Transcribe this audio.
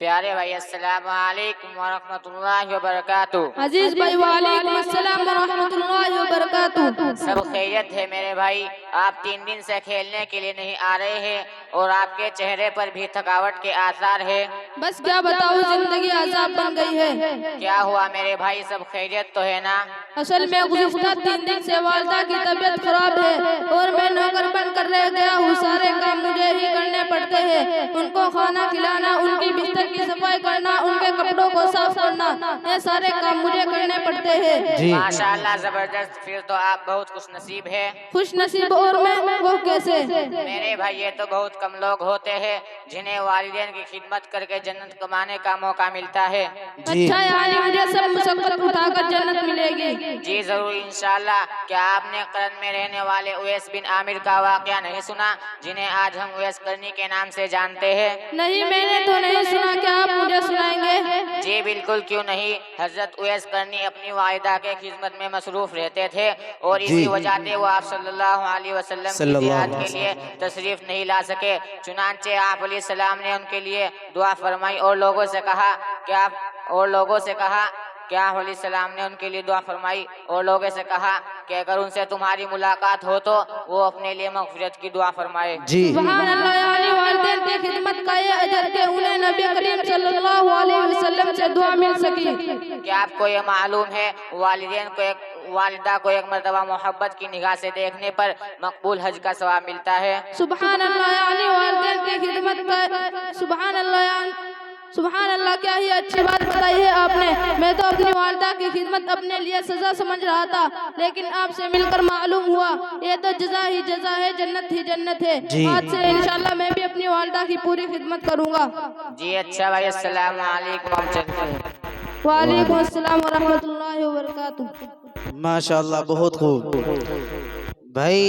प्यारे भाई अस्सलाम वालेकुम वरहमतुल्लाहि वबरकातुह। अजीज भाई वालेकुम अस्सलाम वरहमतुल्लाहि वबरकातुह। सब खैरियत है मेरे भाई। आप 3 दिन से खेलने के लिए नहीं आ रहे हैं और आपके चेहरे पर भी थकावट के आसार है। बस क्या बताऊं, जिंदगी अजाब बन गई है। क्या हुआ मेरे भाई, सब खैरियत तो है ना? असल में गुज़िश्ता 3 दिन से वालिदा की तबीयत खराब है और मैं नौकर बन कर रह गया हूँ। सारे काम मुझे ही करने पड़ते हैं। उनको खाना खिलाना, उनकी बिस्तर की सफाई करना, उनके कपड़ों को साफ करना, ये सारे काम मुझे करने पड़ते हैं। माशाअल्लाह जबरदस्त, फिर तो आप बहुत खुश नसीब है। खुश नसीब और मैं, वो कैसे? मेरे भाई ये तो बहुत कम लोग होते हैं जिन्हें वालिदैन की खिदमत करके जन्नत कमाने का मौका मिलता है। अच्छा, यानी मुझे सब मुशक्कत उठाकर जन्नत मिलेगी? जी जरूर इंशाअल्लाह। क्या आपने करन में रहने वाले उवैस बिन आमिर का वाकया नहीं सुना, जिन्हें आज हम उवैस करनी के नाम से जानते हैं? नहीं, मैंने तो नहीं सुना। क्या आप मुझे सुनाएंगे? जी बिल्कुल, क्यों नहीं। हजरत उवैस करनी अपनी वालिदा के खिदमत में मसरूफ रहते थे और इसी वजह से वो आप सल्लल्लाहु अलैहि वसल्लम की जियारत के लिए तशरीफ नहीं ला सके। चुनांचे आप अलैहिस्सलाम ने उनके लिए दुआ फरमाई और लोगों से कहा कि आप अलैहिस्सलाम ने उनके लिए दुआ फरमाई और लोगों से कहा कि अगर उनसे तुम्हारी मुलाकात हो तो वो अपने लिए मग़फ़िरत की दुआ फरमाए। सुभान अल्लाह, यानी वालिदैन की खिदमत का ये अजर कि उन्हें नबी करीम सल्लल्लाहु अलैहि वसल्लम से दुआ मिल सकी। क्या आपको ये मालूम है, वालिदा को एक मर्तबा मोहब्बत की निगाह से देखने पर मकबूल हज का सवाब मिलता है। सुभान अल्लाह, यानी वालिदैन की खिदमत का सुभान अल्लाह, क्या ही अच्छी बात बताई है आपने। मैं तो अपनी वालिदा की खिदमत अपने लिए सजा समझ रहा था, लेकिन आपसे मिलकर मालूम हुआ ये तो जजा ही जजा है, जन्नत ही जन्नत है। आज से इंशाल्लाह मैं भी अपनी वालिदा की पूरी खिदमत करूंगा। जी अच्छा भाई, अस्सलाम वालेकुम। वालेकुम अस्सलाम व रहमतुल्लाहि व बरकातुहू। माशाअल्लाह, बहुत खूब भाई।